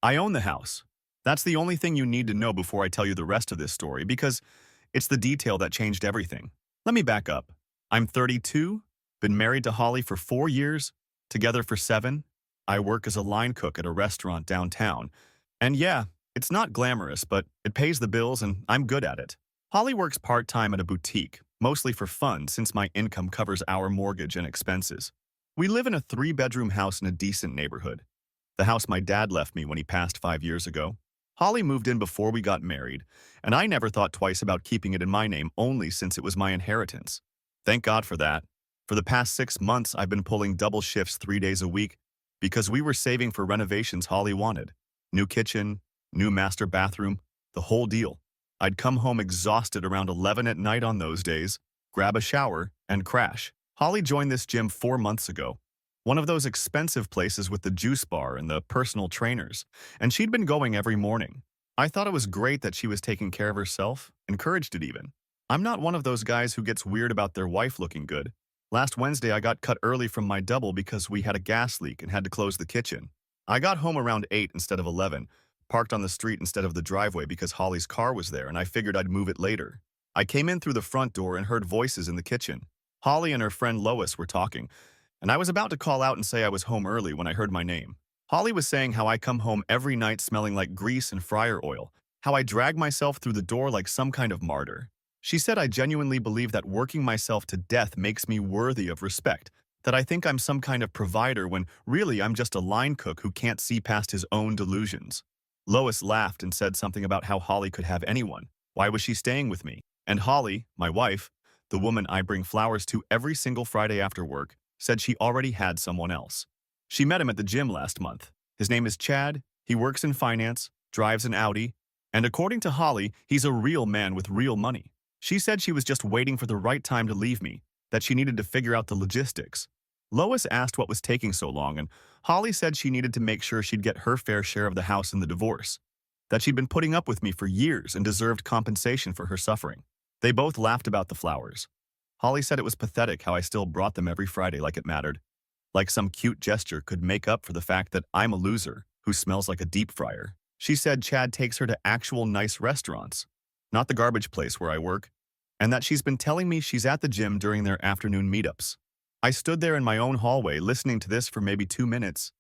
I own the house. That's the only thing you need to know before I tell you the rest of this story because it's the detail that changed everything. Let me back up. I'm 32, been married to Holly for 4 years, together for 7. I work as a line cook at a restaurant downtown. And yeah, it's not glamorous, but it pays the bills and I'm good at it. Holly works part-time at a boutique, mostly for fun since my income covers our mortgage and expenses. We live in a 3-bedroom house in a decent neighborhood, the house my dad left me when he passed 5 years ago. Holly moved in before we got married, and I never thought twice about keeping it in my name only since it was my inheritance. Thank God for that. For the past 6 months, I've been pulling double shifts 3 days a week because we were saving for renovations Holly wanted. New kitchen, new master bathroom, the whole deal. I'd come home exhausted around 11 at night on those days, grab a shower, and crash. Holly joined this gym 4 months ago, one of those expensive places with the juice bar and the personal trainers, and she'd been going every morning. I thought it was great that she was taking care of herself, encouraged it even. I'm not one of those guys who gets weird about their wife looking good. Last Wednesday, I got cut early from my double because we had a gas leak and had to close the kitchen. I got home around 8 instead of 11, parked on the street instead of the driveway because Holly's car was there and I figured I'd move it later. I came in through the front door and heard voices in the kitchen. Holly and her friend Lois were talking, and I was about to call out and say I was home early when I heard my name. Holly was saying how I come home every night smelling like grease and fryer oil, how I drag myself through the door like some kind of martyr. She said I genuinely believe that working myself to death makes me worthy of respect, that I think I'm some kind of provider when really I'm just a line cook who can't see past his own delusions. Lois laughed and said something about how Holly could have anyone. Why was she staying with me? And Holly, my wife, the woman I bring flowers to every single Friday after work, said she already had someone else. She met him at the gym last month. His name is Chad, he works in finance, drives an Audi, and according to Holly, he's a real man with real money. She said she was just waiting for the right time to leave me, that she needed to figure out the logistics. Lois asked what was taking so long, and Holly said she needed to make sure she'd get her fair share of the house in the divorce, that she'd been putting up with me for years and deserved compensation for her suffering. They both laughed about the flowers. Holly said it was pathetic how I still brought them every Friday like it mattered, like some cute gesture could make up for the fact that I'm a loser who smells like a deep fryer. She said Chad takes her to actual nice restaurants, not the garbage place where I work, and that she's been telling me she's at the gym during their afternoon meetups. I stood there in my own hallway listening to this for maybe 2 minutes.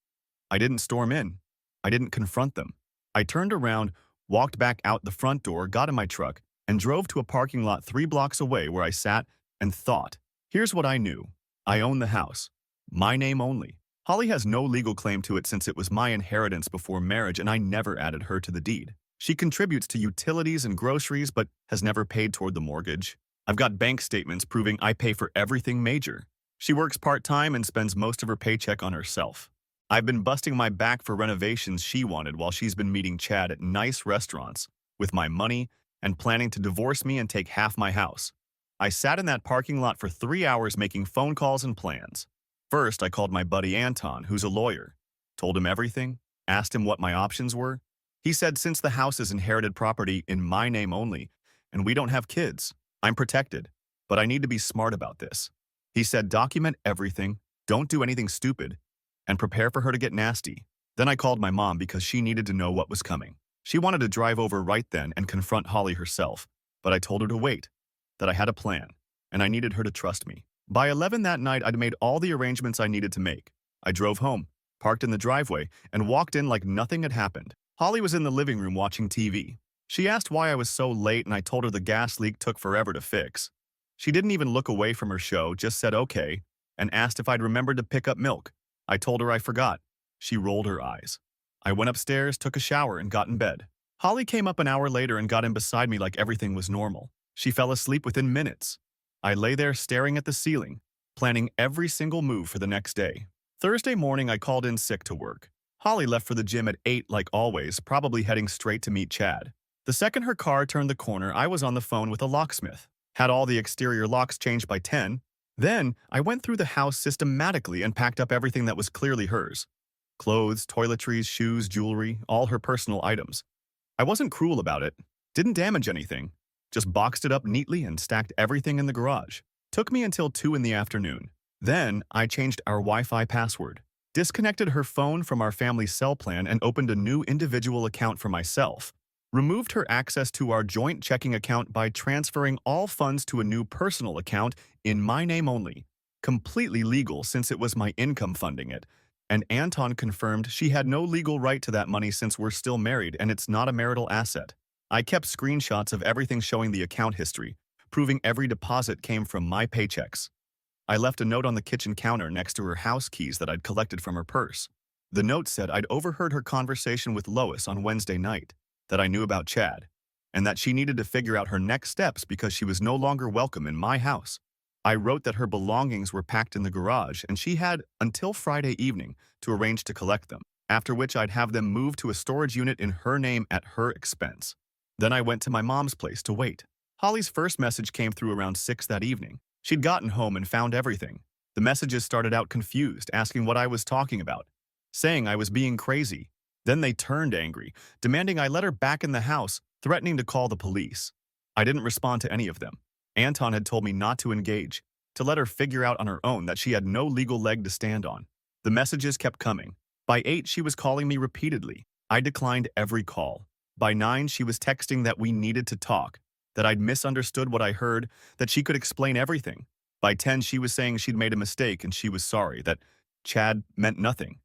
I didn't storm in. I didn't confront them. I turned around, walked back out the front door, got in my truck, and drove to a parking lot 3 blocks away where I sat and thought. Here's what I knew. I own the house. My name only. Holly has no legal claim to it since it was my inheritance before marriage and I never added her to the deed. She contributes to utilities and groceries but has never paid toward the mortgage. I've got bank statements proving I pay for everything major. She works part-time and spends most of her paycheck on herself. I've been busting my back for renovations she wanted while she's been meeting Chad at nice restaurants with my money and planning to divorce me and take half my house. I sat in that parking lot for 3 hours making phone calls and plans. First, I called my buddy Anton, who's a lawyer, told him everything, asked him what my options were. He said since the house is inherited property in my name only, and we don't have kids, I'm protected, but I need to be smart about this. He said document everything, don't do anything stupid, and prepare for her to get nasty. Then I called my mom because she needed to know what was coming. She wanted to drive over right then and confront Holly herself, but I told her to wait, that I had a plan, and I needed her to trust me. By 11 that night, I'd made all the arrangements I needed to make. I drove home, parked in the driveway, and walked in like nothing had happened. Holly was in the living room watching TV. She asked why I was so late and I told her the gas leak took forever to fix. She didn't even look away from her show, just said okay, and asked if I'd remembered to pick up milk. I told her I forgot. She rolled her eyes. I went upstairs, took a shower, and got in bed. Holly came up an hour later and got in beside me like everything was normal. She fell asleep within minutes. I lay there staring at the ceiling, planning every single move for the next day. Thursday morning, I called in sick to work. Holly left for the gym at 8 like always, probably heading straight to meet Chad. The second her car turned the corner, I was on the phone with a locksmith. Had all the exterior locks changed by 10. Then, I went through the house systematically and packed up everything that was clearly hers. Clothes, toiletries, shoes, jewelry, all her personal items. I wasn't cruel about it. Didn't damage anything. Just boxed it up neatly and stacked everything in the garage. Took me until 2 in the afternoon. Then, I changed our Wi-Fi password. disconnected her phone from our family cell plan and opened a new individual account for myself, removed her access to our joint checking account by transferring all funds to a new personal account in my name only, completely legal since it was my income funding it, and Anton confirmed she had no legal right to that money since we're still married and it's not a marital asset. I kept screenshots of everything showing the account history, proving every deposit came from my paychecks. I left a note on the kitchen counter next to her house keys that I'd collected from her purse. The note said I'd overheard her conversation with Lois on Wednesday night, that I knew about Chad, and that she needed to figure out her next steps because she was no longer welcome in my house. I wrote that her belongings were packed in the garage and she had until Friday evening to arrange to collect them, after which I'd have them moved to a storage unit in her name at her expense. Then I went to my mom's place to wait. Holly's first message came through around 6 that evening. She'd gotten home and found everything. The messages started out confused, asking what I was talking about, saying I was being crazy. Then they turned angry, demanding I let her back in the house, threatening to call the police. I didn't respond to any of them. Anton had told me not to engage, to let her figure out on her own that she had no legal leg to stand on. The messages kept coming. By 8, she was calling me repeatedly. I declined every call. By 9, she was texting that we needed to talk, that I'd misunderstood what I heard, that she could explain everything. By 10, she was saying she'd made a mistake and she was sorry, that Chad meant nothing,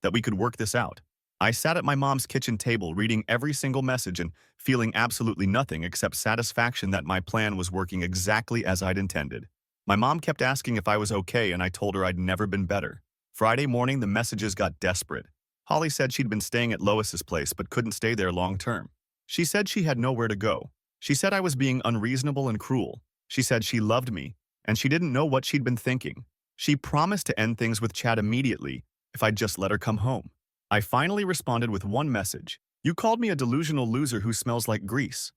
that we could work this out. I sat at my mom's kitchen table reading every single message and feeling absolutely nothing except satisfaction that my plan was working exactly as I'd intended. My mom kept asking if I was okay and I told her I'd never been better. Friday morning, the messages got desperate. Holly said she'd been staying at Lois's place but couldn't stay there long term. She said she had nowhere to go. She said I was being unreasonable and cruel. She said she loved me, and she didn't know what she'd been thinking. She promised to end things with Chad immediately if I'd just let her come home. I finally responded with one message. You called me a delusional loser who smells like grease.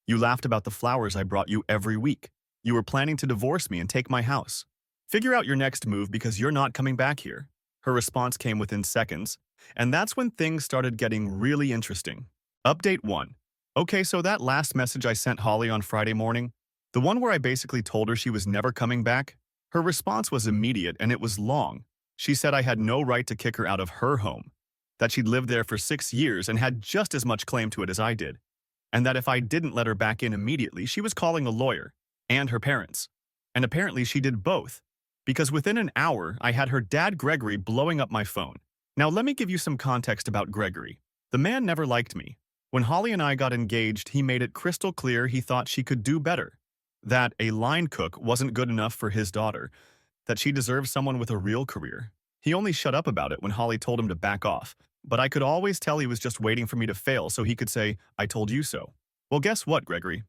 You laughed about the flowers I brought you every week. You were planning to divorce me and take my house. Figure out your next move because you're not coming back here. Her response came within seconds, and that's when things started getting really interesting. Update 1. Okay, so that last message I sent Holly on Friday morning, the one where I basically told her she was never coming back, her response was immediate and it was long. She said I had no right to kick her out of her home, that she'd lived there for 6 years and had just as much claim to it as I did, and that if I didn't let her back in immediately, she was calling a lawyer and her parents. And apparently she did both, because within an hour, I had her dad Gregory blowing up my phone. Now let me give you some context about Gregory. The man never liked me. When Holly and I got engaged, he made it crystal clear he thought she could do better, that a line cook wasn't good enough for his daughter, that she deserved someone with a real career. He only shut up about it when Holly told him to back off, but I could always tell he was just waiting for me to fail so he could say, I told you so. Well, guess what, Gregory?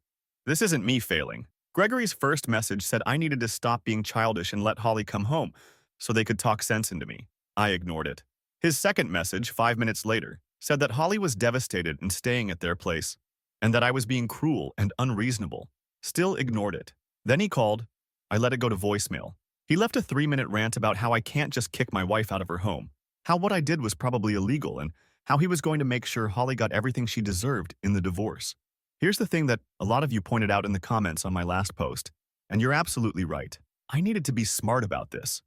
This isn't me failing. Gregory's first message said I needed to stop being childish and let Holly come home so they could talk sense into me. I ignored it. His second message, 5 minutes later, said that Holly was devastated and staying at their place, and that I was being cruel and unreasonable. Still ignored it. Then he called. I let it go to voicemail. He left a 3-minute rant about how I can't just kick my wife out of her home, how what I did was probably illegal, and how he was going to make sure Holly got everything she deserved in the divorce. Here's the thing that a lot of you pointed out in the comments on my last post, and you're absolutely right. I needed to be smart about this.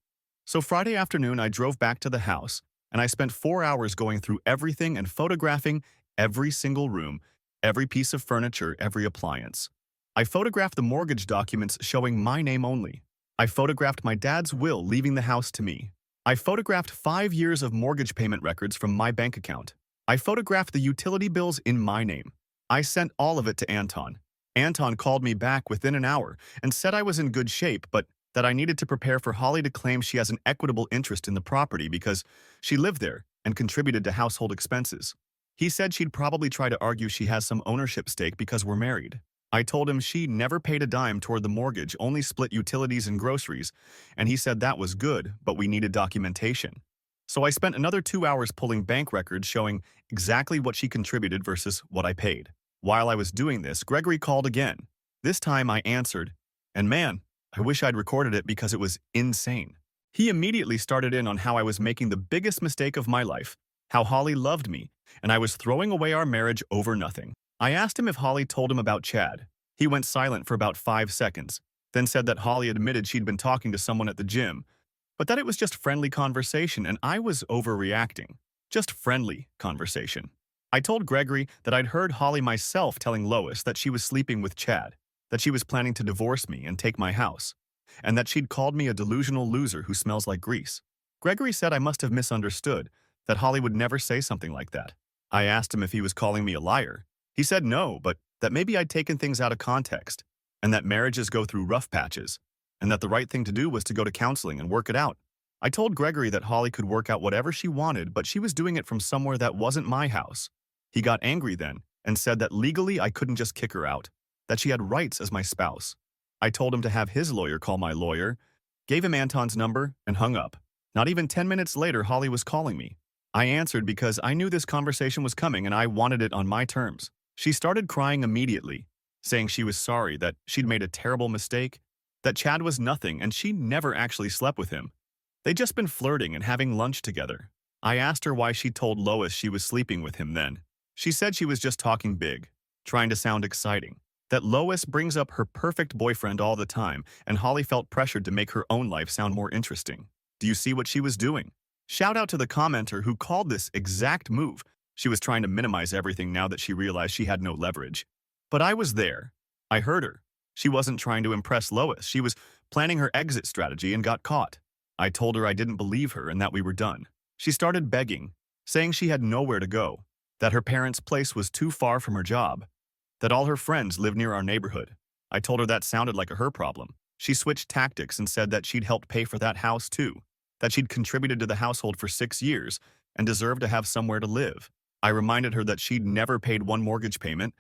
So Friday afternoon, I drove back to the house, and I spent 4 hours going through everything and photographing every single room, every piece of furniture, every appliance. I photographed the mortgage documents showing my name only. I photographed my dad's will leaving the house to me. I photographed 5 years of mortgage payment records from my bank account. I photographed the utility bills in my name. I sent all of it to Anton. Anton called me back within an hour and said I was in good shape, but that I needed to prepare for Holly to claim she has an equitable interest in the property because she lived there and contributed to household expenses. He said she'd probably try to argue she has some ownership stake because we're married. I told him she never paid a dime toward the mortgage, only split utilities and groceries, and he said that was good, but we needed documentation. So I spent another 2 hours pulling bank records showing exactly what she contributed versus what I paid. While I was doing this, Gregory called again. This time I answered, and man, I wish I'd recorded it because it was insane. He immediately started in on how I was making the biggest mistake of my life, how Holly loved me, and I was throwing away our marriage over nothing. I asked him if Holly told him about Chad. He went silent for about 5 seconds, then said that Holly admitted she'd been talking to someone at the gym, but that it was just friendly conversation and I was overreacting. Just friendly conversation. I told Gregory that I'd heard Holly myself telling Lois that she was sleeping with Chad, that she was planning to divorce me and take my house, and that she'd called me a delusional loser who smells like grease. Gregory said I must have misunderstood, that Holly would never say something like that. I asked him if he was calling me a liar. He said no, but that maybe I'd taken things out of context, and that marriages go through rough patches, and that the right thing to do was to go to counseling and work it out. I told Gregory that Holly could work out whatever she wanted, but she was doing it from somewhere that wasn't my house. He got angry then and said that legally I couldn't just kick her out, that she had rights as my spouse. I told him to have his lawyer call my lawyer, gave him Anton's number, and hung up. Not even 10 minutes later, Holly was calling me. I answered because I knew this conversation was coming and I wanted it on my terms. She started crying immediately, saying she was sorry, that she'd made a terrible mistake, that Chad was nothing and she never actually slept with him. They'd just been flirting and having lunch together. I asked her why she told Lois she was sleeping with him then. She said she was just talking big, trying to sound exciting, that Lois brings up her perfect boyfriend all the time and Holly felt pressured to make her own life sound more interesting. Do you see what she was doing? Shout out to the commenter who called this exact move. She was trying to minimize everything now that she realized she had no leverage. But I was there. I heard her. She wasn't trying to impress Lois. She was planning her exit strategy and got caught. I told her I didn't believe her and that we were done. She started begging, saying she had nowhere to go, that her parents' place was too far from her job, that all her friends lived near our neighborhood. I told her that sounded like a her problem. She switched tactics and said that she'd helped pay for that house too, that she'd contributed to the household for 6 years and deserved to have somewhere to live. I reminded her that she'd never paid one mortgage payment,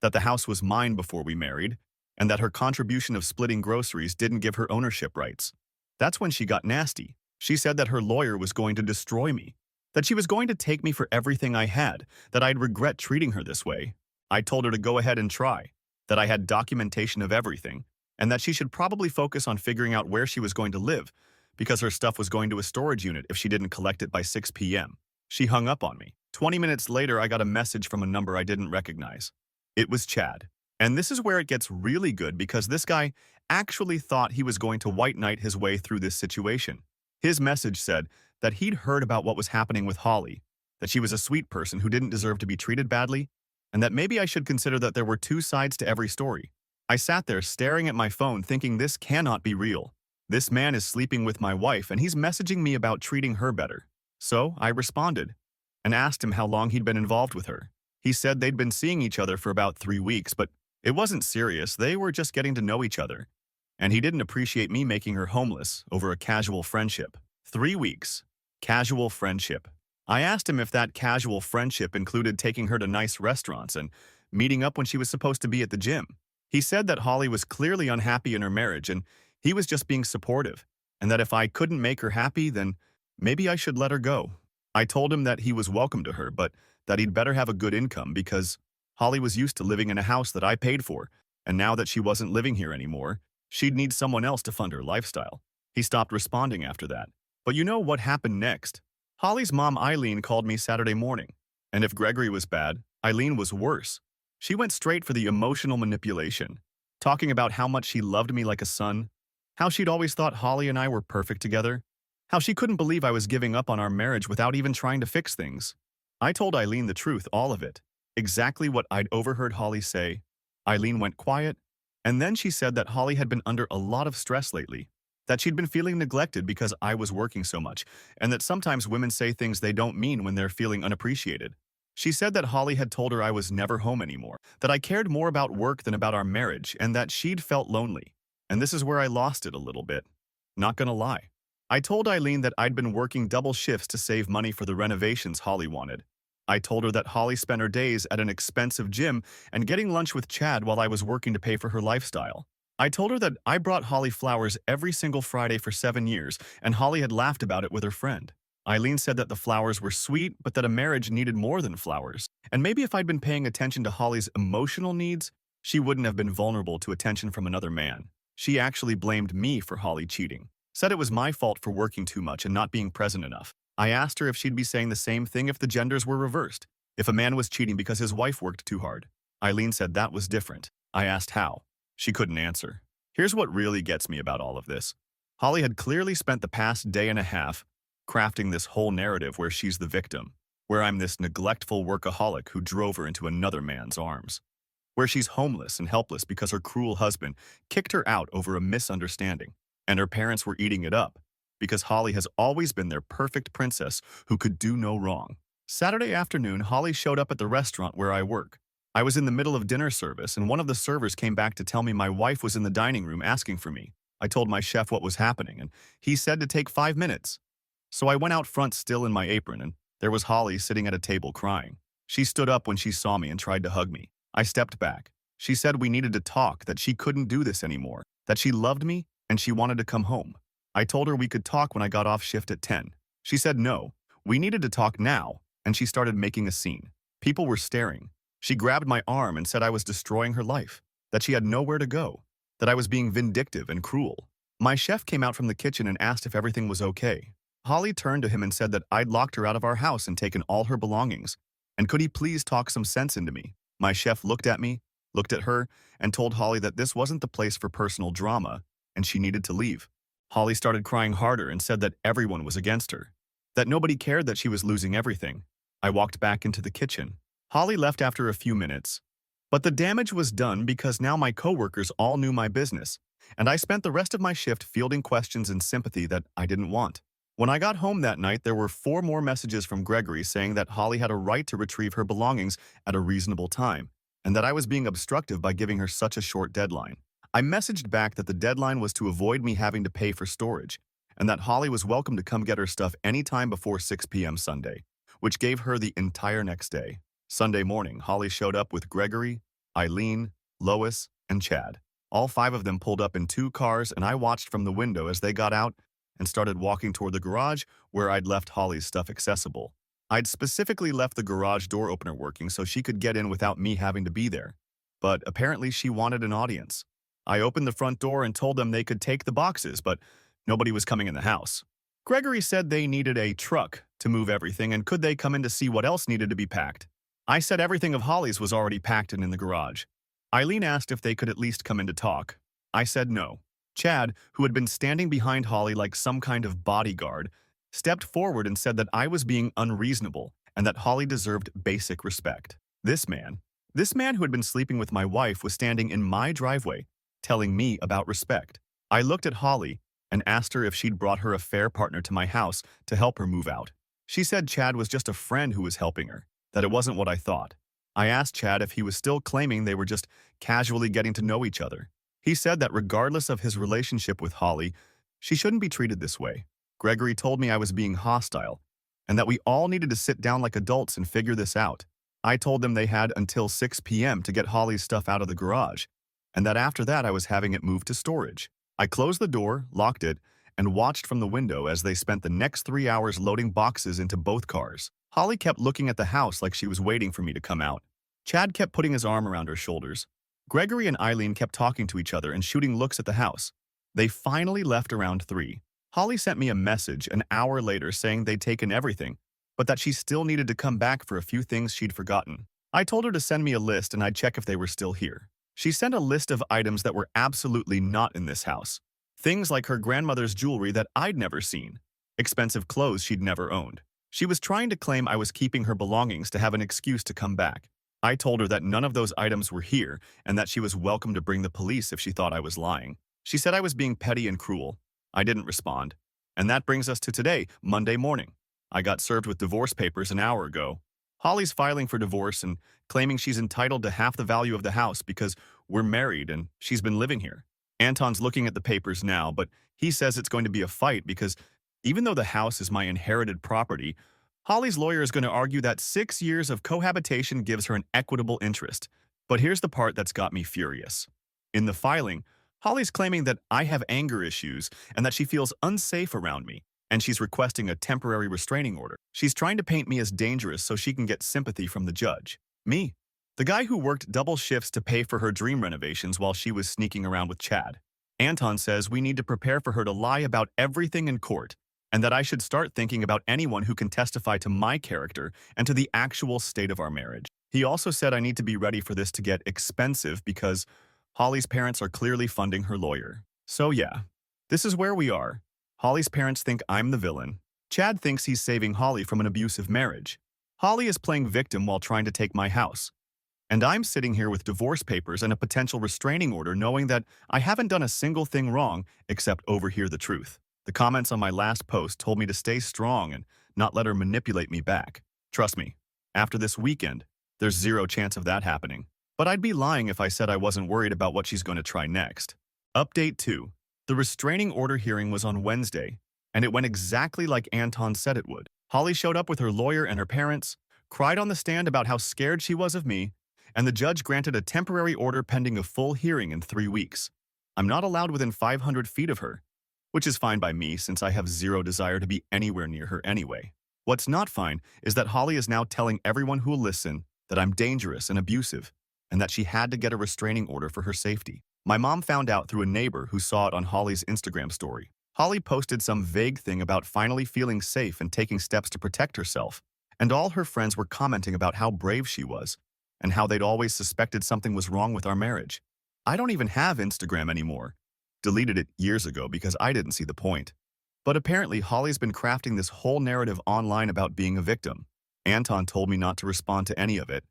that the house was mine before we married, and that her contribution of splitting groceries didn't give her ownership rights. That's when she got nasty. She said that her lawyer was going to destroy me, that she was going to take me for everything I had, that I'd regret treating her this way. I told her to go ahead and try, that I had documentation of everything, and that she should probably focus on figuring out where she was going to live, because her stuff was going to a storage unit if she didn't collect it by 6 p.m. She hung up on me. 20 minutes later, I got a message from a number I didn't recognize. It was Chad. And this is where it gets really good because this guy actually thought he was going to white knight his way through this situation. His message said that he'd heard about what was happening with Holly, that she was a sweet person who didn't deserve to be treated badly, and that maybe I should consider that there were two sides to every story. I sat there staring at my phone thinking this cannot be real. This man is sleeping with my wife and he's messaging me about treating her better. So I responded and asked him how long he'd been involved with her. He said they'd been seeing each other for about 3 weeks, but it wasn't serious. They were just getting to know each other. And he didn't appreciate me making her homeless over a casual friendship. 3 weeks. Casual friendship. I asked him if that casual friendship included taking her to nice restaurants and meeting up when she was supposed to be at the gym. He said that Holly was clearly unhappy in her marriage and he was just being supportive, and that if I couldn't make her happy, then maybe I should let her go. I told him that he was welcome to her, but that he'd better have a good income because Holly was used to living in a house that I paid for, and now that she wasn't living here anymore, she'd need someone else to fund her lifestyle. He stopped responding after that. But you know what happened next? Holly's mom, Eileen, called me Saturday morning. And if Gregory was bad, Eileen was worse. She went straight for the emotional manipulation, talking about how much she loved me like a son, how she'd always thought Holly and I were perfect together, how she couldn't believe I was giving up on our marriage without even trying to fix things. I told Eileen the truth, all of it, exactly what I'd overheard Holly say. Eileen went quiet, and then she said that Holly had been under a lot of stress lately, that she'd been feeling neglected because I was working so much, and that sometimes women say things they don't mean when they're feeling unappreciated. She said that Holly had told her I was never home anymore, that I cared more about work than about our marriage, and that she'd felt lonely. And this is where I lost it a little bit. Not gonna lie. I told Eileen that I'd been working double shifts to save money for the renovations Holly wanted. I told her that Holly spent her days at an expensive gym and getting lunch with Chad while I was working to pay for her lifestyle. I told her that I brought Holly flowers every single Friday for 7 years, and Holly had laughed about it with her friend. Eileen said that the flowers were sweet, but that a marriage needed more than flowers. And maybe if I'd been paying attention to Holly's emotional needs, she wouldn't have been vulnerable to attention from another man. She actually blamed me for Holly cheating, said it was my fault for working too much and not being present enough. I asked her if she'd be saying the same thing if the genders were reversed, if a man was cheating because his wife worked too hard. Eileen said that was different. I asked how. She couldn't answer. Here's what really gets me about all of this. Holly had clearly spent the past day and a half crafting this whole narrative where she's the victim, where I'm this neglectful workaholic who drove her into another man's arms, where she's homeless and helpless because her cruel husband kicked her out over a misunderstanding, and her parents were eating it up because Holly has always been their perfect princess who could do no wrong. Saturday afternoon, Holly showed up at the restaurant where I work. I was in the middle of dinner service, and one of the servers came back to tell me my wife was in the dining room asking for me. I told my chef what was happening, and he said to take 5 minutes. So I went out front still in my apron, and there was Holly sitting at a table crying. She stood up when she saw me and tried to hug me. I stepped back. She said we needed to talk, that she couldn't do this anymore, that she loved me and she wanted to come home. I told her we could talk when I got off shift at 10. She said no, we needed to talk now, and she started making a scene. People were staring. She grabbed my arm and said I was destroying her life, that she had nowhere to go, that I was being vindictive and cruel. My chef came out from the kitchen and asked if everything was okay. Holly turned to him and said that I'd locked her out of our house and taken all her belongings, and could he please talk some sense into me? My chef looked at me, looked at her, and told Holly that this wasn't the place for personal drama, and she needed to leave. Holly started crying harder and said that everyone was against her, that nobody cared that she was losing everything. I walked back into the kitchen. Holly left after a few minutes, but the damage was done because now my coworkers all knew my business, and I spent the rest of my shift fielding questions and sympathy that I didn't want. When I got home that night, there were 4 more messages from Gregory saying that Holly had a right to retrieve her belongings at a reasonable time, and that I was being obstructive by giving her such a short deadline. I messaged back that the deadline was to avoid me having to pay for storage, and that Holly was welcome to come get her stuff anytime before 6 p.m. Sunday, which gave her the entire next day. Sunday morning, Holly showed up with Gregory, Eileen, Lois, and Chad. All 5 of them pulled up in 2 cars, and I watched from the window as they got out and started walking toward the garage where I'd left Holly's stuff accessible. I'd specifically left the garage door opener working so she could get in without me having to be there. But apparently she wanted an audience. I opened the front door and told them they could take the boxes, but nobody was coming in the house. Gregory said they needed a truck to move everything, and could they come in to see what else needed to be packed. I said everything of Holly's was already packed and in the garage. Eileen asked if they could at least come in to talk. I said no. Chad, who had been standing behind Holly like some kind of bodyguard, stepped forward and said that I was being unreasonable and that Holly deserved basic respect. This man who had been sleeping with my wife, was standing in my driveway, telling me about respect. I looked at Holly and asked her if she'd brought her a fair partner to my house to help her move out. She said Chad was just a friend who was helping her, that it wasn't what I thought. I asked Chad if he was still claiming they were just casually getting to know each other. He said that regardless of his relationship with Holly, she shouldn't be treated this way. Gregory told me I was being hostile, and that we all needed to sit down like adults and figure this out. I told them they had until 6 p.m. to get Holly's stuff out of the garage, and that after that I was having it moved to storage. I closed the door, locked it, and watched from the window as they spent the next 3 hours loading boxes into both cars. Holly kept looking at the house like she was waiting for me to come out. Chad kept putting his arm around her shoulders. Gregory and Eileen kept talking to each other and shooting looks at the house. They finally left around 3. Holly sent me a message an hour later saying they'd taken everything, but that she still needed to come back for a few things she'd forgotten. I told her to send me a list and I'd check if they were still here. She sent a list of items that were absolutely not in this house. Things like her grandmother's jewelry that I'd never seen, expensive clothes she'd never owned. She was trying to claim I was keeping her belongings to have an excuse to come back. I told her that none of those items were here and that she was welcome to bring the police if she thought I was lying. She said I was being petty and cruel. I didn't respond. And that brings us to today, Monday morning. I got served with divorce papers an hour ago. Holly's filing for divorce and claiming she's entitled to half the value of the house because we're married and she's been living here. Anton's looking at the papers now, but he says it's going to be a fight because even though the house is my inherited property, Holly's lawyer is going to argue that 6 years of cohabitation gives her an equitable interest. But here's the part that's got me furious. In the filing, Holly's claiming that I have anger issues and that she feels unsafe around me, and she's requesting a temporary restraining order. She's trying to paint me as dangerous so she can get sympathy from the judge. Me, the guy who worked double shifts to pay for her dream renovations while she was sneaking around with Chad. Anton says we need to prepare for her to lie about everything in court, and that I should start thinking about anyone who can testify to my character and to the actual state of our marriage. He also said I need to be ready for this to get expensive because Holly's parents are clearly funding her lawyer. So yeah, This is where we are. Holly's parents think I'm the villain. Chad thinks he's saving Holly from an abusive marriage. Holly is playing victim while trying to take my house. And I'm sitting here with divorce papers and a potential restraining order knowing that I haven't done a single thing wrong except overhear the truth. The comments on my last post told me to stay strong and not let her manipulate me back. Trust me, after this weekend, there's zero chance of that happening. But I'd be lying if I said I wasn't worried about what she's going to try next. Update 2. The restraining order hearing was on Wednesday, and it went exactly like Anton said it would. Holly showed up with her lawyer and her parents, cried on the stand about how scared she was of me, and the judge granted a temporary order pending a full hearing in 3 weeks. I'm not allowed within 500 feet of her, which is fine by me since I have zero desire to be anywhere near her anyway. What's not fine is that Holly is now telling everyone who will listen that I'm dangerous and abusive, and that she had to get a restraining order for her safety. My mom found out through a neighbor who saw it on Holly's Instagram story. Holly posted some vague thing about finally feeling safe and taking steps to protect herself, and all her friends were commenting about how brave she was, and how they'd always suspected something was wrong with our marriage. I don't even have Instagram anymore. Deleted it years ago because I didn't see the point. But apparently Holly's been crafting this whole narrative online about being a victim. Anton told me not to respond to any of it,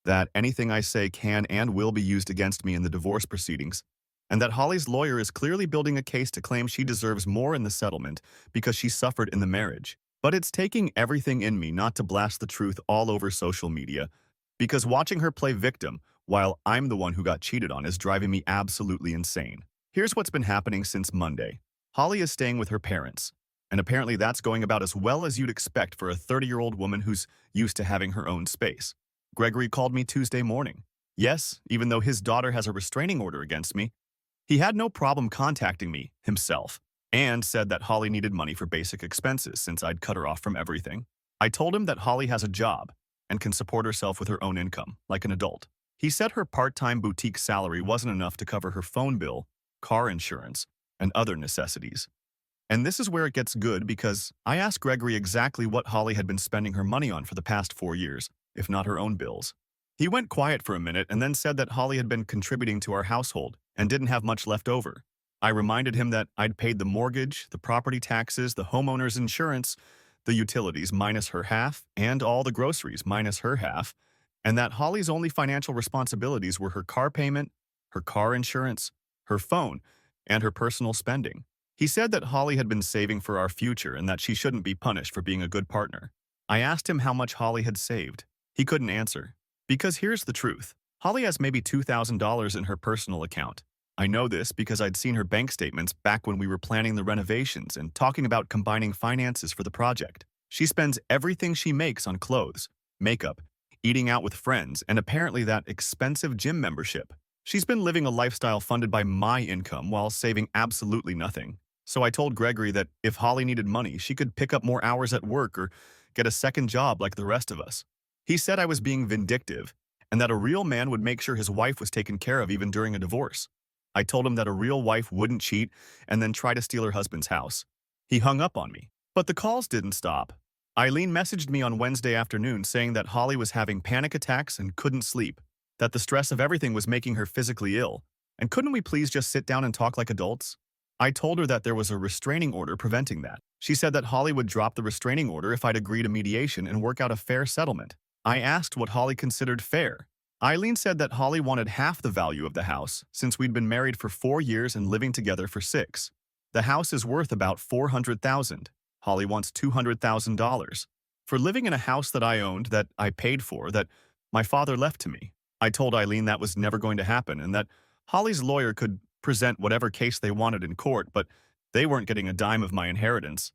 that anything I say can and will be used against me in the divorce proceedings, and that Holly's lawyer is clearly building a case to claim she deserves more in the settlement because she suffered in the marriage. But it's taking everything in me not to blast the truth all over social media, because watching her play victim while I'm the one who got cheated on is driving me absolutely insane. Here's what's been happening since Monday. Holly is staying with her parents, and apparently that's going about as well as you'd expect for a 30-year-old woman who's used to having her own space. Gregory called me Tuesday morning. Yes, even though his daughter has a restraining order against me, he had no problem contacting me himself and said that Holly needed money for basic expenses since I'd cut her off from everything. I told him that Holly has a job and can support herself with her own income, like an adult. He said her part-time boutique salary wasn't enough to cover her phone bill, car insurance, and other necessities. And this is where it gets good because I asked Gregory exactly what Holly had been spending her money on for the past 4 years, if not her own bills. He went quiet for a minute and then said that Holly had been contributing to our household and didn't have much left over. I reminded him that I'd paid the mortgage, the property taxes, the homeowner's insurance, the utilities minus her half, and all the groceries minus her half, and that Holly's only financial responsibilities were her car payment, her car insurance, her phone, and her personal spending. He said that Holly had been saving for our future and that she shouldn't be punished for being a good partner. I asked him how much Holly had saved. He couldn't answer. Because here's the truth. Holly has maybe $2,000 in her personal account. I know this because I'd seen her bank statements back when we were planning the renovations and talking about combining finances for the project. She spends everything she makes on clothes, makeup, eating out with friends, and apparently that expensive gym membership. She's been living a lifestyle funded by my income while saving absolutely nothing. So I told Gregory that if Holly needed money, she could pick up more hours at work or get a second job like the rest of us. He said I was being vindictive and that a real man would make sure his wife was taken care of even during a divorce. I told him that a real wife wouldn't cheat and then try to steal her husband's house. He hung up on me. But the calls didn't stop. Eileen messaged me on Wednesday afternoon saying that Holly was having panic attacks and couldn't sleep, that the stress of everything was making her physically ill, and couldn't we please just sit down and talk like adults? I told her that there was a restraining order preventing that. She said that Holly would drop the restraining order if I'd agree to mediation and work out a fair settlement. I asked what Holly considered fair. Eileen said that Holly wanted half the value of the house since we'd been married for 4 years and living together for 6. The house is worth about $400,000. Holly wants $200,000 for living in a house that I owned, that I paid for, that my father left to me. I told Eileen that was never going to happen and that Holly's lawyer could present whatever case they wanted in court, but they weren't getting a dime of my inheritance.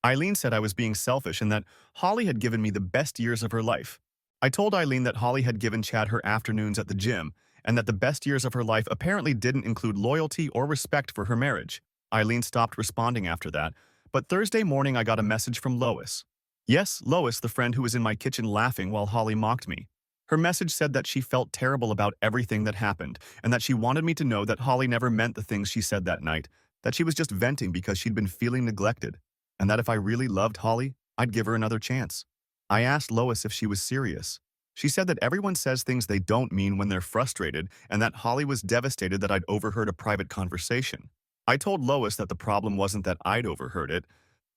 Eileen said I was being selfish and that Holly had given me the best years of her life. I told Eileen that Holly had given Chad her afternoons at the gym and that the best years of her life apparently didn't include loyalty or respect for her marriage. Eileen stopped responding after that, but Thursday morning I got a message from Lois. Yes, Lois, the friend who was in my kitchen laughing while Holly mocked me. Her message said that she felt terrible about everything that happened and that she wanted me to know that Holly never meant the things she said that night, that she was just venting because she'd been feeling neglected, and that if I really loved Holly, I'd give her another chance. I asked Lois if she was serious. She said that everyone says things they don't mean when they're frustrated and that Holly was devastated that I'd overheard a private conversation. I told Lois that the problem wasn't that I'd overheard it.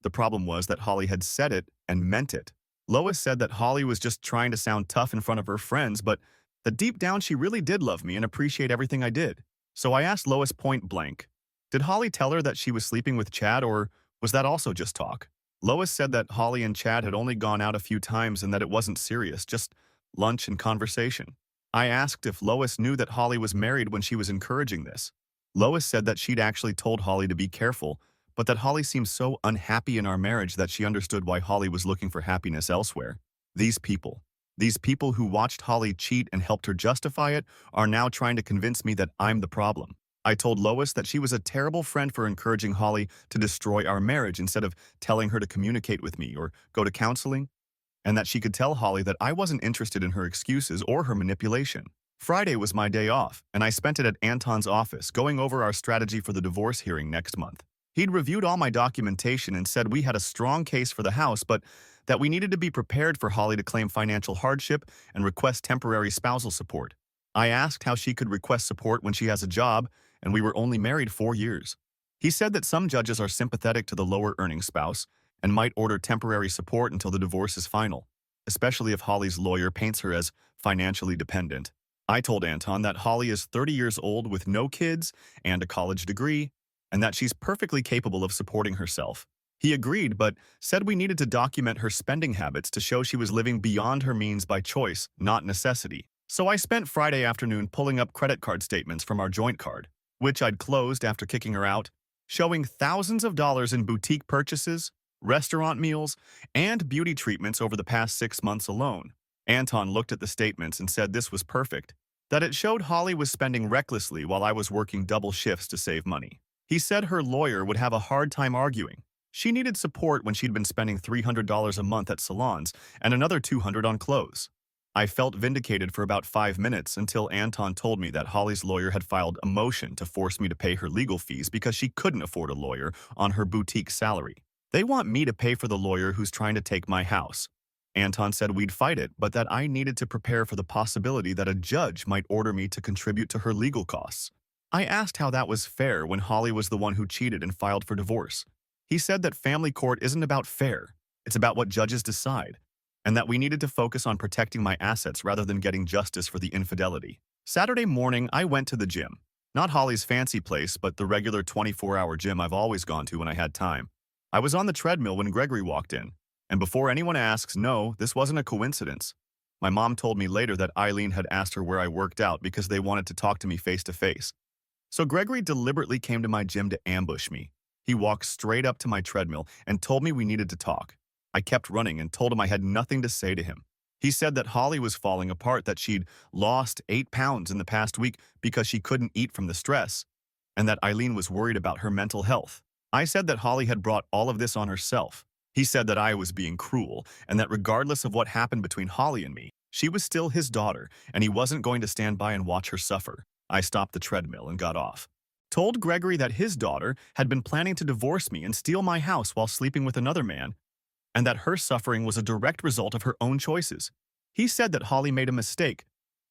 The problem was that Holly had said it and meant it. Lois said that Holly was just trying to sound tough in front of her friends, but that deep down she really did love me and appreciate everything I did. So I asked Lois point blank, did Holly tell her that she was sleeping with Chad, or was that also just talk? Lois said that Holly and Chad had only gone out a few times and that it wasn't serious, just lunch and conversation. I asked if Lois knew that Holly was married when she was encouraging this. Lois said that she'd actually told Holly to be careful, but that Holly seemed so unhappy in our marriage that she understood why Holly was looking for happiness elsewhere. These people, these people who watched Holly cheat and helped her justify it, are now trying to convince me that I'm the problem. I told Lois that she was a terrible friend for encouraging Holly to destroy our marriage instead of telling her to communicate with me or go to counseling, and that she could tell Holly that I wasn't interested in her excuses or her manipulation. Friday was my day off, and I spent it at Anton's office going over our strategy for the divorce hearing next month. He'd reviewed all my documentation and said we had a strong case for the house, but that we needed to be prepared for Holly to claim financial hardship and request temporary spousal support. I asked how she could request support when she has a job, and we were only married 4 years. He said that some judges are sympathetic to the lower-earning spouse and might order temporary support until the divorce is final, especially if Holly's lawyer paints her as financially dependent. I told Anton that Holly is 30 years old with no kids and a college degree, and that she's perfectly capable of supporting herself. He agreed, but said we needed to document her spending habits to show she was living beyond her means by choice, not necessity. So I spent Friday afternoon pulling up credit card statements from our joint card, which I'd closed after kicking her out, showing thousands of dollars in boutique purchases, restaurant meals, and beauty treatments over the past 6 months alone. Anton looked at the statements and said this was perfect, that it showed Holly was spending recklessly while I was working double shifts to save money. He said her lawyer would have a hard time arguing. She needed support when she'd been spending $300 a month at salons and another $200 on clothes. I felt vindicated for about 5 minutes until Anton told me that Holly's lawyer had filed a motion to force me to pay her legal fees because she couldn't afford a lawyer on her boutique salary. They want me to pay for the lawyer who's trying to take my house. Anton said we'd fight it, but that I needed to prepare for the possibility that a judge might order me to contribute to her legal costs. I asked how that was fair when Holly was the one who cheated and filed for divorce. He said that family court isn't about fair, it's about what judges decide, and that we needed to focus on protecting my assets rather than getting justice for the infidelity. Saturday morning, I went to the gym. Not Holly's fancy place, but the regular 24-hour gym I've always gone to when I had time. I was on the treadmill when Gregory walked in, and before anyone asks, no, this wasn't a coincidence. My mom told me later that Eileen had asked her where I worked out because they wanted to talk to me face to face. So Gregory deliberately came to my gym to ambush me. He walked straight up to my treadmill and told me we needed to talk. I kept running and told him I had nothing to say to him. He said that Holly was falling apart, that she'd lost 8 pounds in the past week because she couldn't eat from the stress, and that Eileen was worried about her mental health. I said that Holly had brought all of this on herself. He said that I was being cruel, and that regardless of what happened between Holly and me, she was still his daughter, and he wasn't going to stand by and watch her suffer. I stopped the treadmill and got off. Told Gregory that his daughter had been planning to divorce me and steal my house while sleeping with another man, and that her suffering was a direct result of her own choices. He said that Holly made a mistake,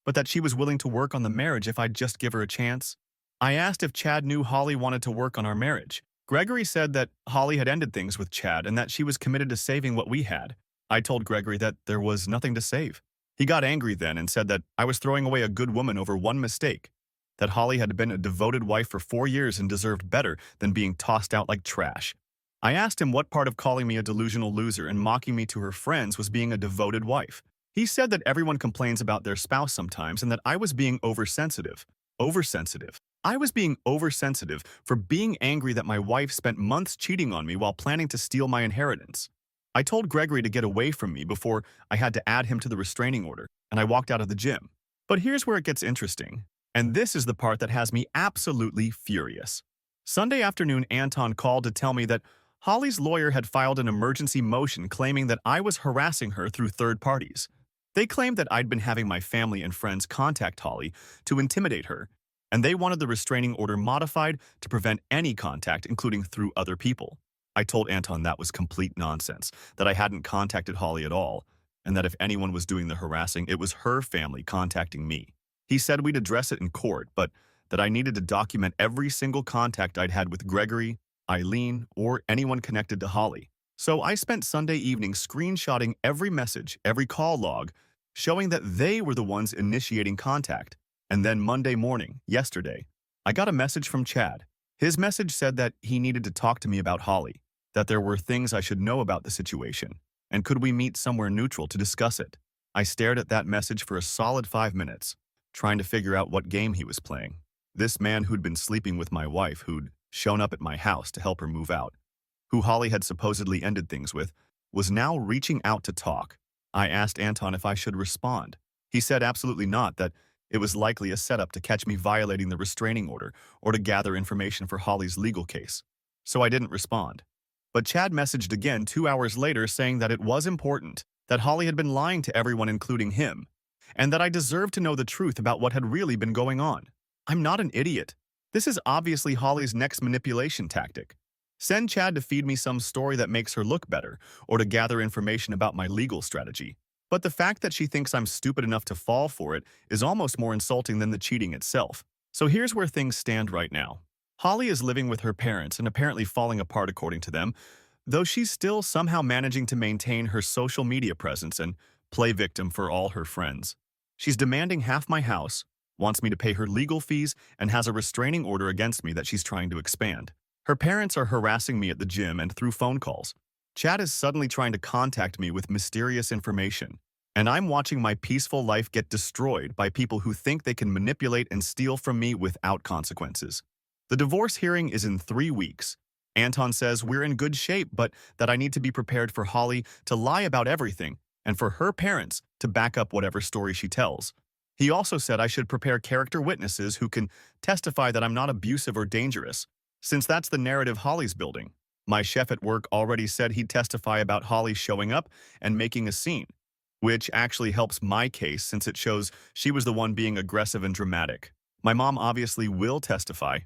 but that she was willing to work on the marriage if I'd just give her a chance. I asked if Chad knew Holly wanted to work on our marriage. Gregory said that Holly had ended things with Chad and that she was committed to saving what we had. I told Gregory that there was nothing to save. He got angry then and said that I was throwing away a good woman over one mistake, that Holly had been a devoted wife for 4 years and deserved better than being tossed out like trash. I asked him what part of calling me a delusional loser and mocking me to her friends was being a devoted wife. He said that everyone complains about their spouse sometimes and that I was being oversensitive. Oversensitive. I was being oversensitive for being angry that my wife spent months cheating on me while planning to steal my inheritance. I told Gregory to get away from me before I had to add him to the restraining order, and I walked out of the gym. But here's where it gets interesting, and this is the part that has me absolutely furious. Sunday afternoon, Anton called to tell me that Holly's lawyer had filed an emergency motion claiming that I was harassing her through third parties. They claimed that I'd been having my family and friends contact Holly to intimidate her, and they wanted the restraining order modified to prevent any contact, including through other people. I told Anton that was complete nonsense, that I hadn't contacted Holly at all, and that if anyone was doing the harassing, it was her family contacting me. He said we'd address it in court, but that I needed to document every single contact I'd had with Gregory, Eileen, or anyone connected to Holly. So I spent Sunday evening screenshotting every message, every call log, showing that they were the ones initiating contact. And then Monday morning, yesterday, I got a message from Chad. His message said that he needed to talk to me about Holly, that there were things I should know about the situation, and could we meet somewhere neutral to discuss it. I stared at that message for a solid 5 minutes, trying to figure out what game he was playing. This man who'd been sleeping with my wife, who'd shown up at my house to help her move out, who Holly had supposedly ended things with, was now reaching out to talk. I asked Anton if I should respond. He said absolutely not, that it was likely a setup to catch me violating the restraining order or to gather information for Holly's legal case. So I didn't respond. But Chad messaged again 2 hours later saying that it was important, that Holly had been lying to everyone including him, and that I deserved to know the truth about what had really been going on. I'm not an idiot. This is obviously Holly's next manipulation tactic. Send Chad to feed me some story that makes her look better, or to gather information about my legal strategy. But the fact that she thinks I'm stupid enough to fall for it is almost more insulting than the cheating itself. So here's where things stand right now. Holly is living with her parents and apparently falling apart according to them, though she's still somehow managing to maintain her social media presence and play victim for all her friends. She's demanding half my house, wants me to pay her legal fees, and has a restraining order against me that she's trying to expand. Her parents are harassing me at the gym and through phone calls. Chad is suddenly trying to contact me with mysterious information, and I'm watching my peaceful life get destroyed by people who think they can manipulate and steal from me without consequences. The divorce hearing is in 3 weeks. Anton says we're in good shape, but that I need to be prepared for Holly to lie about everything and for her parents to back up whatever story she tells. He also said I should prepare character witnesses who can testify that I'm not abusive or dangerous, since that's the narrative Holly's building. My chef at work already said he'd testify about Holly showing up and making a scene, which actually helps my case since it shows she was the one being aggressive and dramatic. My mom obviously will testify.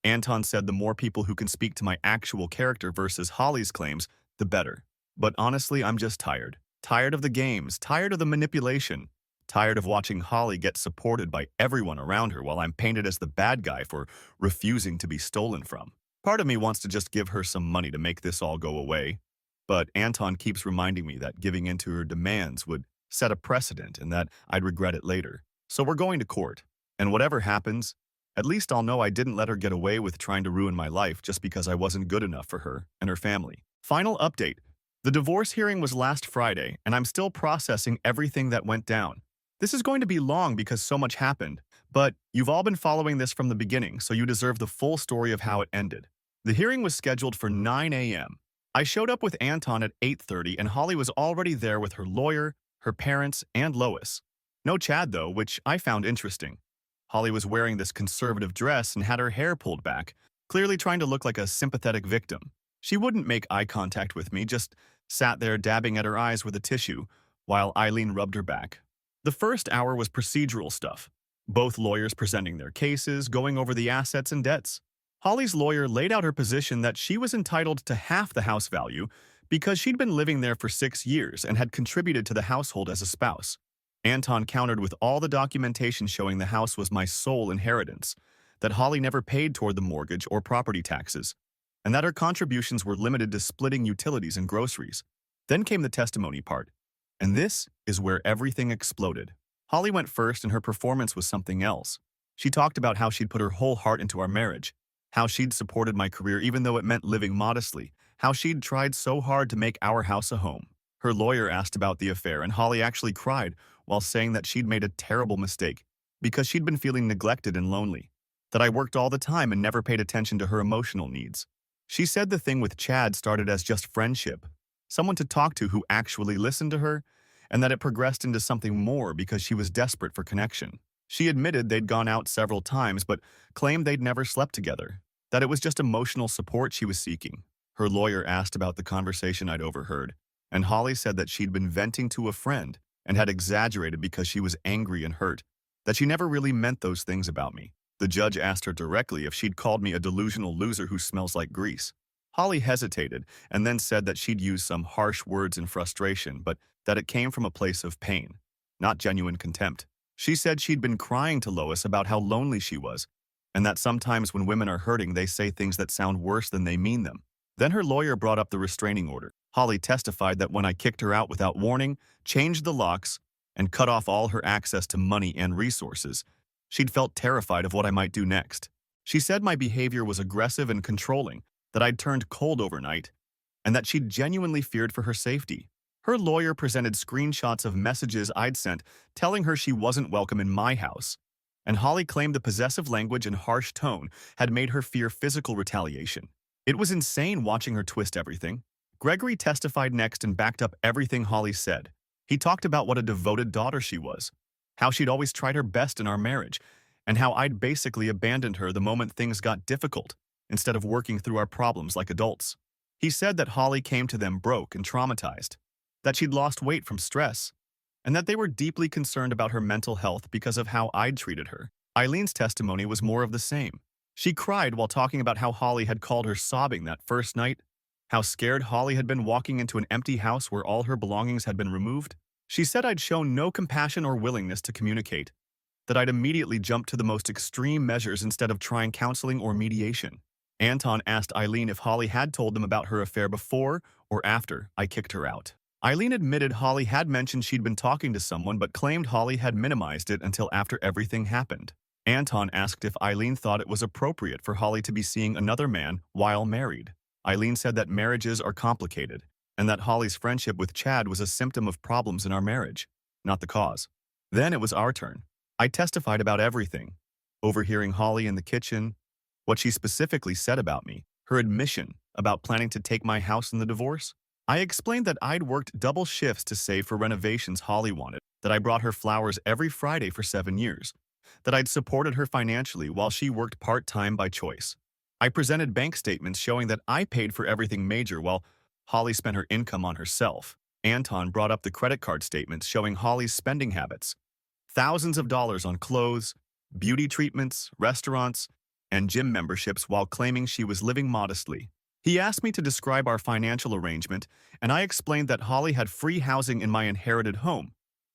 Anton said the more people who can speak to my actual character versus Holly's claims, the better. But honestly, I'm just tired. Tired of the games, tired of the manipulation, tired of watching Holly get supported by everyone around her while I'm painted as the bad guy for refusing to be stolen from. Part of me wants to just give her some money to make this all go away, but Anton keeps reminding me that giving in to her demands would set a precedent and that I'd regret it later. So we're going to court, and whatever happens, at least I'll know I didn't let her get away with trying to ruin my life just because I wasn't good enough for her and her family. Final update. The divorce hearing was last Friday, and I'm still processing everything that went down. This is going to be long because so much happened, but you've all been following this from the beginning, so you deserve the full story of how it ended. The hearing was scheduled for 9 a.m. I showed up with Anton at 8:30, and Holly was already there with her lawyer, her parents, and Lois. No Chad, though, which I found interesting. Holly was wearing this conservative dress and had her hair pulled back, clearly trying to look like a sympathetic victim. She wouldn't make eye contact with me, just sat there dabbing at her eyes with a tissue, while Eileen rubbed her back. The first hour was procedural stuff, both lawyers presenting their cases, going over the assets and debts. Holly's lawyer laid out her position that she was entitled to half the house value because she'd been living there for 6 years and had contributed to the household as a spouse. Anton countered with all the documentation showing the house was my sole inheritance, that Holly never paid toward the mortgage or property taxes, and that her contributions were limited to splitting utilities and groceries. Then came the testimony part, and this is where everything exploded. Holly went first, and her performance was something else. She talked about how she'd put her whole heart into our marriage, how she'd supported my career even though it meant living modestly, how she'd tried so hard to make our house a home. Her lawyer asked about the affair, and Holly actually cried while saying that she'd made a terrible mistake because she'd been feeling neglected and lonely, that I worked all the time and never paid attention to her emotional needs. She said the thing with Chad started as just friendship, someone to talk to who actually listened to her, and that it progressed into something more because she was desperate for connection. She admitted they'd gone out several times but claimed they'd never slept together, that it was just emotional support she was seeking. Her lawyer asked about the conversation I'd overheard, and Holly said that she'd been venting to a friend and had exaggerated because she was angry and hurt, that she never really meant those things about me. The judge asked her directly if she'd called me a delusional loser who smells like grease. Holly hesitated and then said that she'd used some harsh words in frustration, but that it came from a place of pain, not genuine contempt. She said she'd been crying to Lois about how lonely she was, and that sometimes when women are hurting, they say things that sound worse than they mean them. Then her lawyer brought up the restraining order. Holly testified that when I kicked her out without warning, changed the locks, and cut off all her access to money and resources, she'd felt terrified of what I might do next. She said my behavior was aggressive and controlling, that I'd turned cold overnight, and that she'd genuinely feared for her safety. Her lawyer presented screenshots of messages I'd sent telling her she wasn't welcome in my house, and Holly claimed the possessive language and harsh tone had made her fear physical retaliation. It was insane watching her twist everything. Gregory testified next and backed up everything Holly said. He talked about what a devoted daughter she was, how she'd always tried her best in our marriage, and how I'd basically abandoned her the moment things got difficult, instead of working through our problems like adults. He said that Holly came to them broke and traumatized, that she'd lost weight from stress, and that they were deeply concerned about her mental health because of how I'd treated her. Eileen's testimony was more of the same. She cried while talking about how Holly had called her sobbing that first night, how scared Holly had been walking into an empty house where all her belongings had been removed. She said I'd shown no compassion or willingness to communicate, that I'd immediately jumped to the most extreme measures instead of trying counseling or mediation. Anton asked Eileen if Holly had told them about her affair before or after I kicked her out. Eileen admitted Holly had mentioned she'd been talking to someone but claimed Holly had minimized it until after everything happened. Anton asked if Eileen thought it was appropriate for Holly to be seeing another man while married. Eileen said that marriages are complicated, and that Holly's friendship with Chad was a symptom of problems in our marriage, not the cause. Then it was our turn. I testified about everything, overhearing Holly in the kitchen, what she specifically said about me, her admission about planning to take my house in the divorce. I explained that I'd worked double shifts to save for renovations Holly wanted, that I brought her flowers every Friday for 7 years, that I'd supported her financially while she worked part-time by choice. I presented bank statements showing that I paid for everything major while Holly spent her income on herself. Anton brought up the credit card statements showing Holly's spending habits, thousands of dollars on clothes, beauty treatments, restaurants, and gym memberships while claiming she was living modestly. He asked me to describe our financial arrangement, and I explained that Holly had free housing in my inherited home,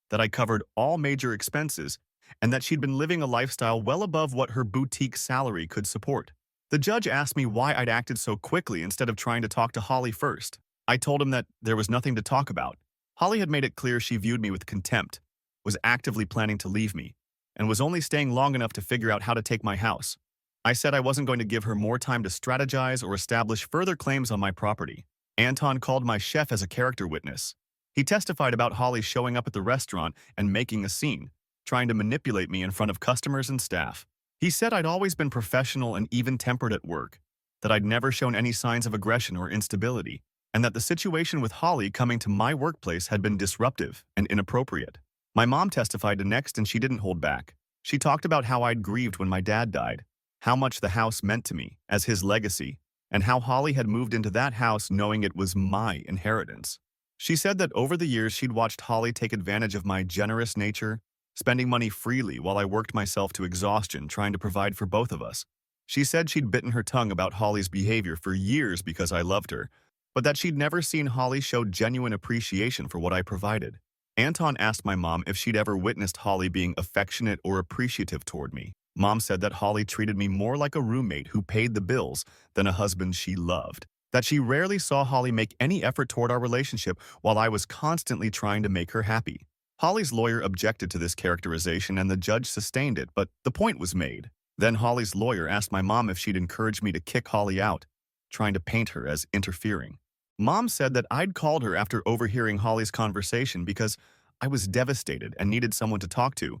that I covered all major expenses, and that she'd been living a lifestyle well above what her boutique salary could support. The judge asked me why I'd acted so quickly instead of trying to talk to Holly first. I told him that there was nothing to talk about. Holly had made it clear she viewed me with contempt, was actively planning to leave me, and was only staying long enough to figure out how to take my house. I said I wasn't going to give her more time to strategize or establish further claims on my property. Anton called my chef as a character witness. He testified about Holly showing up at the restaurant and making a scene, trying to manipulate me in front of customers and staff. He said I'd always been professional and even-tempered at work, that I'd never shown any signs of aggression or instability, and that the situation with Holly coming to my workplace had been disruptive and inappropriate. My mom testified to next and she didn't hold back. She talked about how I'd grieved when my dad died, how much the house meant to me as his legacy, and how Holly had moved into that house knowing it was my inheritance. She said that over the years she'd watched Holly take advantage of my generous nature, spending money freely while I worked myself to exhaustion trying to provide for both of us. She said she'd bitten her tongue about Holly's behavior for years because I loved her, but that she'd never seen Holly show genuine appreciation for what I provided. Anton asked my mom if she'd ever witnessed Holly being affectionate or appreciative toward me. Mom said that Holly treated me more like a roommate who paid the bills than a husband she loved, that she rarely saw Holly make any effort toward our relationship while I was constantly trying to make her happy. Holly's lawyer objected to this characterization and the judge sustained it, but the point was made. Then Holly's lawyer asked my mom if she'd encourage me to kick Holly out, trying to paint her as interfering. Mom said that I'd called her after overhearing Holly's conversation because I was devastated and needed someone to talk to,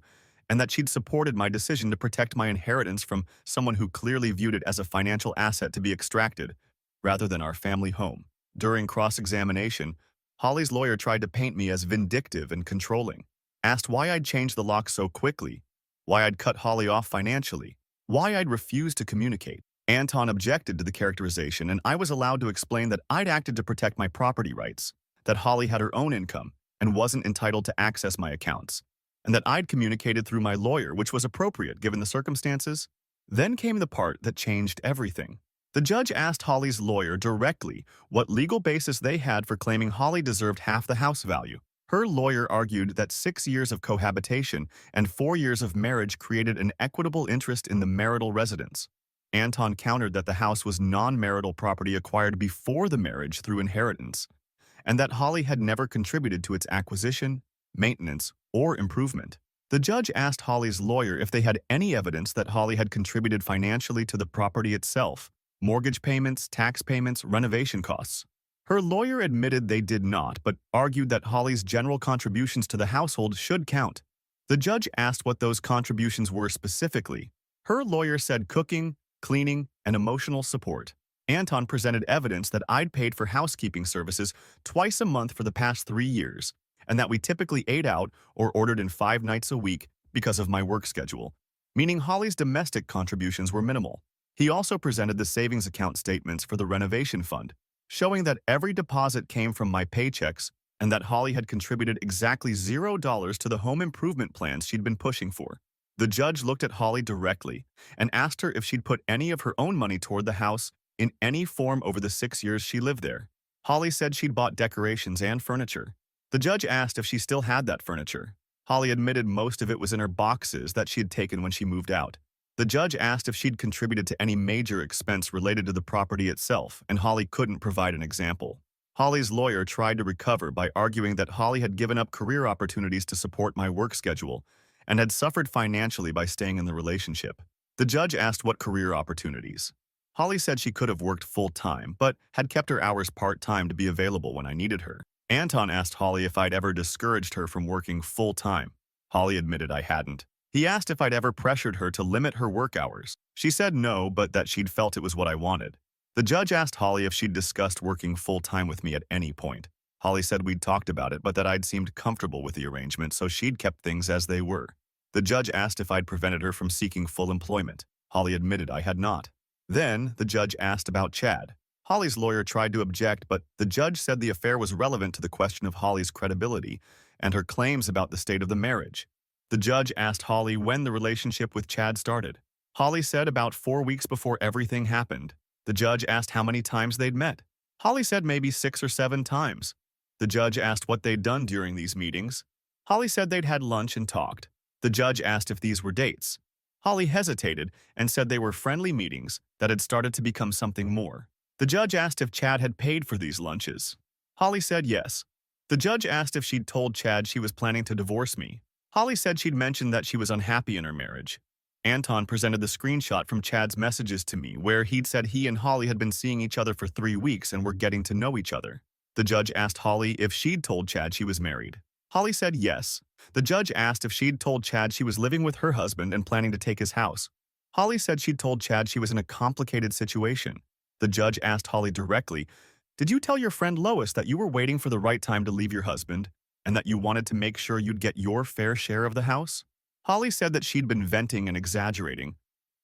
and that she'd supported my decision to protect my inheritance from someone who clearly viewed it as a financial asset to be extracted, rather than our family home. During cross-examination, Holly's lawyer tried to paint me as vindictive and controlling, asked why I'd changed the lock so quickly, why I'd cut Holly off financially, why I'd refused to communicate. Anton objected to the characterization, and I was allowed to explain that I'd acted to protect my property rights, that Holly had her own income and wasn't entitled to access my accounts, and that I'd communicated through my lawyer, which was appropriate given the circumstances. Then came the part that changed everything. The judge asked Holly's lawyer directly what legal basis they had for claiming Holly deserved half the house value. Her lawyer argued that 6 years of cohabitation and 4 years of marriage created an equitable interest in the marital residence. Anton countered that the house was non-marital property acquired before the marriage through inheritance, and that Holly had never contributed to its acquisition, maintenance, or improvement. The judge asked Holly's lawyer if they had any evidence that Holly had contributed financially to the property itself, mortgage payments, tax payments, renovation costs. Her lawyer admitted they did not, but argued that Holly's general contributions to the household should count. The judge asked what those contributions were specifically. Her lawyer said cooking, cleaning, and emotional support. Anton presented evidence that I'd paid for housekeeping services twice a month for the past 3 years, and that we typically ate out or ordered in 5 nights a week because of my work schedule, meaning Holly's domestic contributions were minimal. He also presented the savings account statements for the renovation fund, showing that every deposit came from my paychecks and that Holly had contributed exactly $0 to the home improvement plans she'd been pushing for. The judge looked at Holly directly and asked her if she'd put any of her own money toward the house in any form over the 6 years she lived there. Holly said she'd bought decorations and furniture. The judge asked if she still had that furniture. Holly admitted most of it was in her boxes that she had taken when she moved out. The judge asked if she'd contributed to any major expense related to the property itself, and Holly couldn't provide an example. Holly's lawyer tried to recover by arguing that Holly had given up career opportunities to support my work schedule and had suffered financially by staying in the relationship. The judge asked what career opportunities. Holly said she could have worked full-time, but had kept her hours part-time to be available when I needed her. Anton asked Holly if I'd ever discouraged her from working full-time. Holly admitted I hadn't. He asked if I'd ever pressured her to limit her work hours. She said no, but that she'd felt it was what I wanted. The judge asked Holly if she'd discussed working full-time with me at any point. Holly said we'd talked about it, but that I'd seemed comfortable with the arrangement, so she'd kept things as they were. The judge asked if I'd prevented her from seeking full employment. Holly admitted I had not. Then, the judge asked about Chad. Holly's lawyer tried to object, but the judge said the affair was relevant to the question of Holly's credibility and her claims about the state of the marriage. The judge asked Holly when the relationship with Chad started. Holly said about 4 weeks before everything happened. The judge asked how many times they'd met. Holly said maybe 6 or 7 times. The judge asked what they'd done during these meetings. Holly said they'd had lunch and talked. The judge asked if these were dates. Holly hesitated and said they were friendly meetings that had started to become something more. The judge asked if Chad had paid for these lunches. Holly said yes. The judge asked if she'd told Chad she was planning to divorce me. Holly said she'd mentioned that she was unhappy in her marriage. Anton presented the screenshot from Chad's messages to me where he'd said he and Holly had been seeing each other for 3 weeks and were getting to know each other. The judge asked Holly if she'd told Chad she was married. Holly said yes. The judge asked if she'd told Chad she was living with her husband and planning to take his house. Holly said she'd told Chad she was in a complicated situation. The judge asked Holly directly, "Did you tell your friend Lois that you were waiting for the right time to leave your husband and that you wanted to make sure you'd get your fair share of the house?" Holly said that she'd been venting and exaggerating.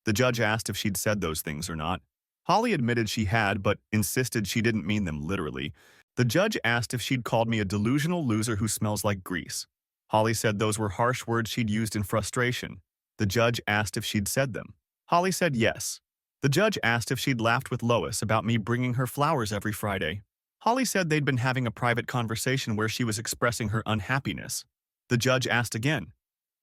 The judge asked if she'd said those things or not. Holly admitted she had, but insisted she didn't mean them literally. The judge asked if she'd called me a delusional loser who smells like grease. Holly said those were harsh words she'd used in frustration. The judge asked if she'd said them. Holly said yes. The judge asked if she'd laughed with Lois about me bringing her flowers every Friday. Holly said they'd been having a private conversation where she was expressing her unhappiness. The judge asked again,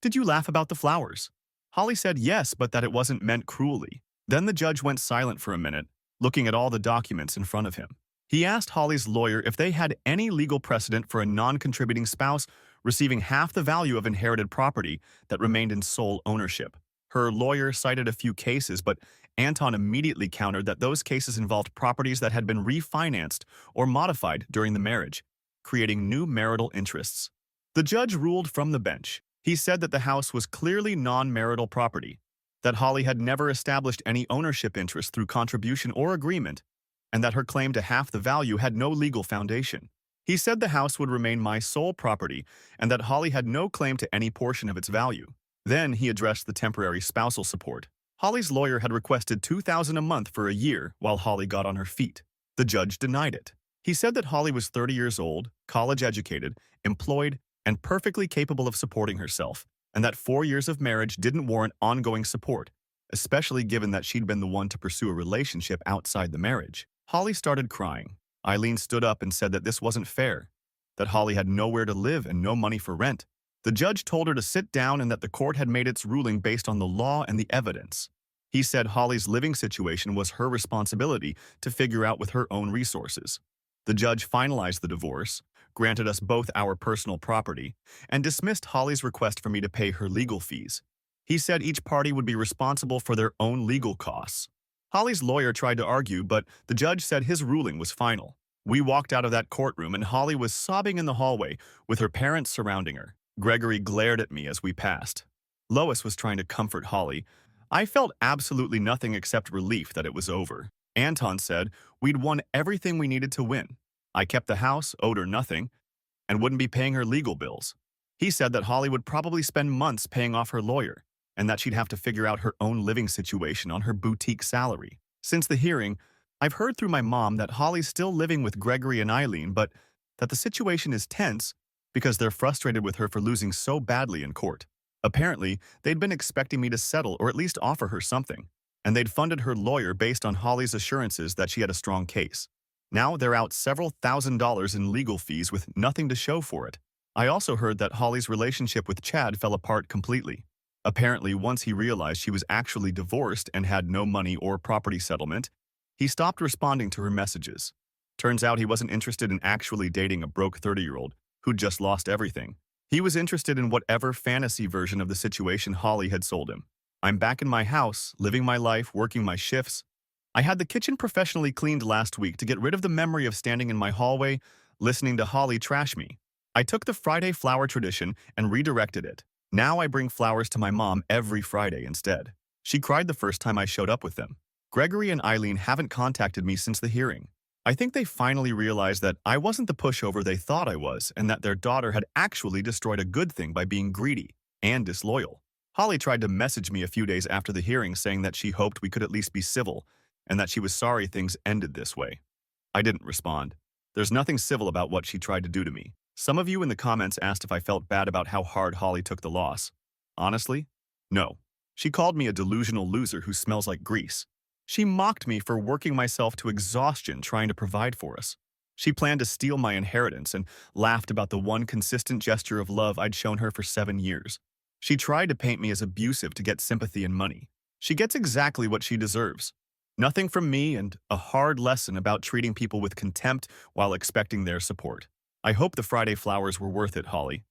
"Did you laugh about the flowers?" Holly said yes, but that it wasn't meant cruelly. Then the judge went silent for a minute, looking at all the documents in front of him. He asked Holly's lawyer if they had any legal precedent for a non-contributing spouse receiving half the value of inherited property that remained in sole ownership. Her lawyer cited a few cases, but Anton immediately countered that those cases involved properties that had been refinanced or modified during the marriage, creating new marital interests. The judge ruled from the bench. He said that the house was clearly non-marital property, that Holly had never established any ownership interest through contribution or agreement, and that her claim to half the value had no legal foundation. He said the house would remain my sole property and that Holly had no claim to any portion of its value. Then he addressed the temporary spousal support. Holly's lawyer had requested $2,000 a month for a year while Holly got on her feet. The judge denied it. He said that Holly was 30 years old, college-educated, employed, and perfectly capable of supporting herself, and that 4 years of marriage didn't warrant ongoing support, especially given that she'd been the one to pursue a relationship outside the marriage. Holly started crying. Eileen stood up and said that this wasn't fair, that Holly had nowhere to live and no money for rent. The judge told her to sit down and that the court had made its ruling based on the law and the evidence. He said Holly's living situation was her responsibility to figure out with her own resources. The judge finalized the divorce, granted us both our personal property, and dismissed Holly's request for me to pay her legal fees. He said each party would be responsible for their own legal costs. Holly's lawyer tried to argue, but the judge said his ruling was final. We walked out of that courtroom and Holly was sobbing in the hallway with her parents surrounding her. Gregory glared at me as we passed. Lois was trying to comfort Holly. I felt absolutely nothing except relief that it was over. Anton said we'd won everything we needed to win. I kept the house, owed her nothing, and wouldn't be paying her legal bills. He said that Holly would probably spend months paying off her lawyer, and that she'd have to figure out her own living situation on her boutique salary. Since the hearing, I've heard through my mom that Holly's still living with Gregory and Eileen, but that the situation is tense because they're frustrated with her for losing so badly in court. Apparently, they'd been expecting me to settle or at least offer her something, and they'd funded her lawyer based on Holly's assurances that she had a strong case. Now they're out several $1,000s in legal fees with nothing to show for it. I also heard that Holly's relationship with Chad fell apart completely. Apparently, once he realized she was actually divorced and had no money or property settlement, he stopped responding to her messages. Turns out he wasn't interested in actually dating a broke 30-year-old who'd just lost everything. He was interested in whatever fantasy version of the situation Holly had sold him. I'm back in my house, living my life, working my shifts. I had the kitchen professionally cleaned last week to get rid of the memory of standing in my hallway, listening to Holly trash me. I took the Friday flower tradition and redirected it. Now I bring flowers to my mom every Friday instead. She cried the first time I showed up with them. Gregory and Eileen haven't contacted me since the hearing. I think they finally realized that I wasn't the pushover they thought I was and that their daughter had actually destroyed a good thing by being greedy and disloyal. Holly tried to message me a few days after the hearing saying that she hoped we could at least be civil and that she was sorry things ended this way. I didn't respond. There's nothing civil about what she tried to do to me. Some of you in the comments asked if I felt bad about how hard Holly took the loss. Honestly, no. She called me a delusional loser who smells like grease. She mocked me for working myself to exhaustion trying to provide for us. She planned to steal my inheritance and laughed about the one consistent gesture of love I'd shown her for 7 years. She tried to paint me as abusive to get sympathy and money. She gets exactly what she deserves. Nothing from me and a hard lesson about treating people with contempt while expecting their support. I hope the Friday flowers were worth it, Holly.